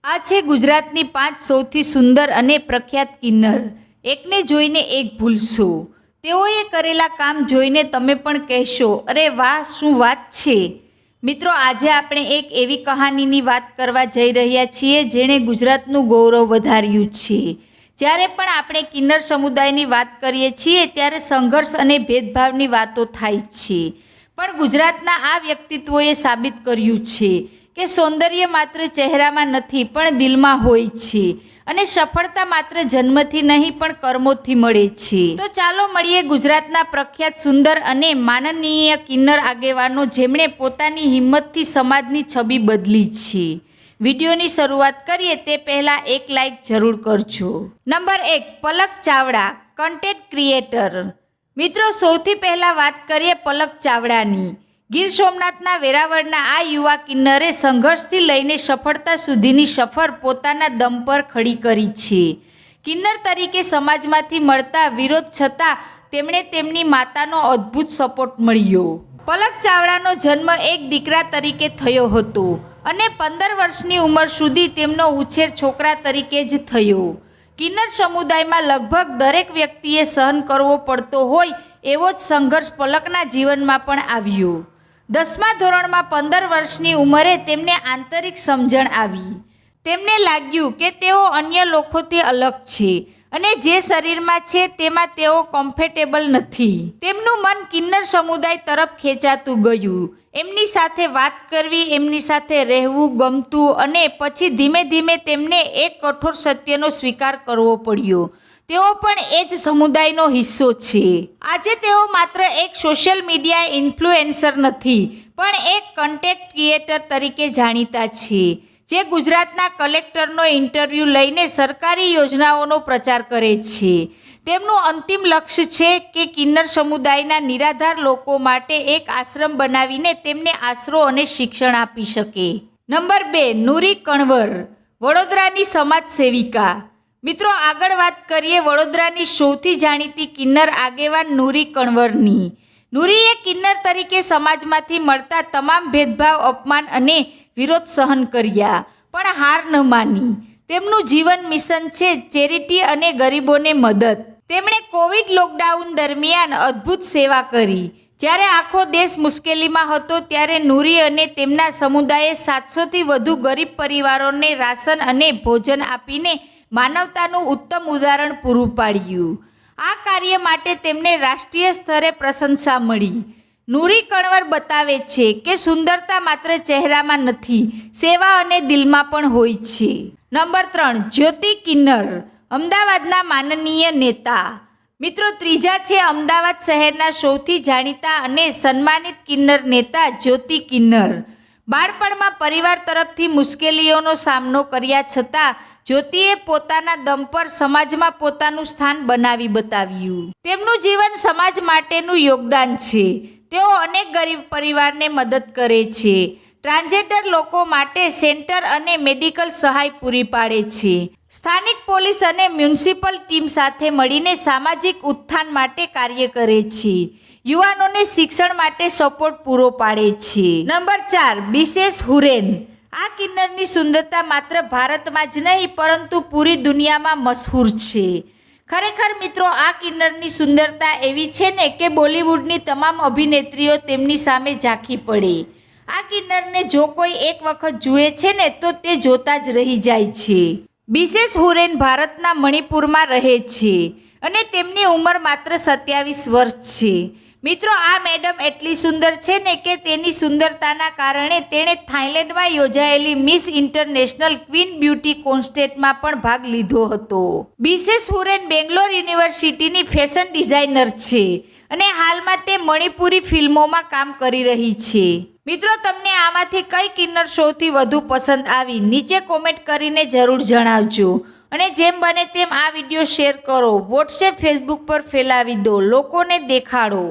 આ છે ગુજરાતની 5 સૌથી સુંદર અને પ્રખ્યાત કિન્નર. એકને જોઈને એક ભૂલશો. તેઓએ કરેલા કામ જોઈને તમે પણ કહેશો, અરે વાહ, શું વાત છે. મિત્રો, આજે આપણે એક એવી કહાનીની વાત કરવા જઈ રહ્યા છીએ જેણે ગુજરાતનું ગૌરવ વધાર્યું છે. જ્યારે પણ આપણે કિન્નર સમુદાયની વાત કરીએ છીએ ત્યારે સંઘર્ષ અને ભેદભાવની વાતો થાય છે, પણ ગુજરાતના આ વ્યક્તિત્વોએ સાબિત કર્યું છે કે સૌંદર્ય માત્ર ચહેરામાં નથી પણ દિલમાં હોય છે, અને સફળતા માત્ર જન્મથી નહીં પણ કર્મોથી મળે છે. તો ચાલો મળીએ ગુજરાતના પ્રખ્યાત સુંદર અને માનનીય કિન્નર આગેવાનો જેમણે પોતાની હિંમતથી સમાજની છબી બદલી છે. વિડીયોની શરૂઆત કરીએ તે પહેલાં એક લાઈક જરૂર કરજો. નંબર 1, પલક ચાવડા, કન્ટેન્ટ ક્રિએટર. મિત્રો, સૌથી પહેલાં વાત કરીએ પલક ચાવડાની. ગીર સોમનાથના વેરાવળના આ યુવા કિન્નરે સંઘર્ષથી લઈને સફળતા સુધીની સફર પોતાના દમ પર ખડી કરી છે. કિન્નર તરીકે સમાજમાંથી મળતા વિરોધ છતાં તેમણે તેમની માતાનો અદ્ભુત સપોર્ટ મળ્યો. પલક ચાવડાનો જન્મ એક દીકરા તરીકે થયો હતો અને 15 વર્ષની ઉંમર સુધી તેમનો ઉછેર છોકરા તરીકે જ થયો. કિન્નર સમુદાયમાં લગભગ દરેક વ્યક્તિએ સહન કરવો પડતો હોય એવો જ સંઘર્ષ પલકના જીવનમાં પણ આવ્યો. 10મા ધોરણમાં 15 વર્ષની ઉંમરે તેમને આંતરિક સમજણ આવી. તેમને લાગ્યું કે તેઓ અન્ય લોકોથી અલગ છે અને જે શરીરમાં છે તેમાં તેઓ કમ્ફર્ટેબલ નથી. તેમનું મન કિન્નર સમુદાય તરફ ખેંચાતું ગયું. એમની સાથે વાત કરવી, એમની સાથે રહેવું ગમતું, અને પછી ધીમે ધીમે તેમને એક કઠોર સત્યનો સ્વીકાર કરવો પડ્યો. તેઓ પણ એ જ સમુદાયનો હિસ્સો છે. આજે તેઓ માત્ર એક સોશિયલ મીડિયા ઇન્ફ્લુએન્સર નથી પણ એક કન્ટેન્ટ ક્રિએટર તરીકે જાણીતા છે, જે ગુજરાતના કલેક્ટરનો ઇન્ટરવ્યૂ લઈને સરકારી યોજનાઓનો પ્રચાર કરે છે. તેમનું અંતિમ લક્ષ્ય છે કે કિન્નર સમુદાયના નિરાધાર લોકો માટે એક આશ્રમ બનાવીને તેમને આશરો અને શિક્ષણ આપી શકે. નંબર 2, નૂરી કણવર, વડોદરાની સમાજ સેવિકા. મિત્રો, આગળ વાત કરીએ વડોદરાની સૌથી જાણીતી કિન્નર આગેવાન નૂરી કણવરની. નૂરીએ કિન્નર તરીકે સમાજમાંથી મળતા તમામ ભેદભાવ, અપમાન અને વિરોધ સહન કર્યા, પણ હાર ન માની. તેમનું જીવન મિશન છે ચેરિટી અને ગરીબોને મદદ. તેમણે કોવિડ લોકડાઉન દરમિયાન અદ્ભુત સેવા કરી. જ્યારે આખો દેશ મુશ્કેલીમાં હતો ત્યારે નૂરી અને તેમના સમુદાયે 700થી વધુ ગરીબ પરિવારોને રાશન અને ભોજન આપીને માનવતાનું ઉત્તમ ઉદાહરણ પૂરું પાડ્યું. આ કાર્ય માટે તેમને રાષ્ટ્રીય સ્તરે પ્રશંસા મળી. નૂરી કણવર બતાવે છે કે સુંદરતા માત્ર ચહેરામાં નથી, સેવા અને દિલમાં પણ હોય છે. નંબર 3, જ્યોતિ કિન્નર, અમદાવાદના માનનીય નેતા. મિત્રો, ત્રીજા છે અમદાવાદ શહેરના સૌથી જાણીતા અને સન્માનિત કિન્નર નેતા જ્યોતિ કિન્નર. બાળપણમાં પરિવાર તરફથી મુશ્કેલીઓનો સામનો કર્યા છતાં જ્યોતિએ પોતાના દમ પર સમાજમાં પોતાનું સ્થાન બનાવી બતાવ્યું. તેમનું જીવન સમાજ માટેનું યોગદાન છે. તેઓ અનેક ગરીબ પરિવારને મદદ કરે છે, ટ્રાન્સજેન્ડર લોકો માટે સેન્ટર અને મેડિકલ સહાય પૂરી પાડે છે. સ્થાનિક પોલીસ અને મ્યુનિસિપલ ટીમ સાથે મળીને સામાજિક ઉત્થાન માટે કાર્ય કરે છે. યુવાનોને શિક્ષણ માટે સપોર્ટ પૂરો પાડે છે. નંબર 4, બિશેશ હુરેન. આ કિન્નરની સુંદરતા માત્ર ભારતમાં જ નહીં પરંતુ પૂરી દુનિયામાં મશહૂર છે. ખરેખર મિત્રો, આ કિન્નરની સુંદરતા એવી છે ને કે બોલિવૂડની તમામ અભિનેત્રીઓ તેમની સામે ઝાંખી પડે. આ કિન્નરને જો કોઈ એક વખત જુએ છે ને તો તે જોતા જ રહી જાય છે. બિશેશ હુરેન ભારતના મણિપુરમાં રહે છે અને તેમની ઉંમર માત્ર 27 વર્ષ છે. મિત્રો, આ મેડમ એટલી સુંદર છે ને કે તેની સુંદરતાના કારણે તેણે થાઈલેન્ડમાં યોજાયેલી મિસ ઇન્ટરનેશનલ ક્વીન બ્યુટી કોન્ટેસ્ટમાં પણ ભાગ લીધો હતો. બિશેશ હુરેન બેંગ્લોર યુનિવર્સિટીની ફેશન ડિઝાઇનર છે અને હાલમાં તે મણિપુરી ફિલ્મોમાં કામ કરી રહી છે. મિત્રો, તમને આમાંથી કઈ કિન્નર સૌથી વધુ પસંદ આવી નીચે કોમેન્ટ કરીને જરૂર જણાવજો. અને જેમ બને તેમ આ વિડીયો શેર કરો, વોટ્સએપ, ફેસબુક પર ફેલાવી દો, લોકોને દેખાડો.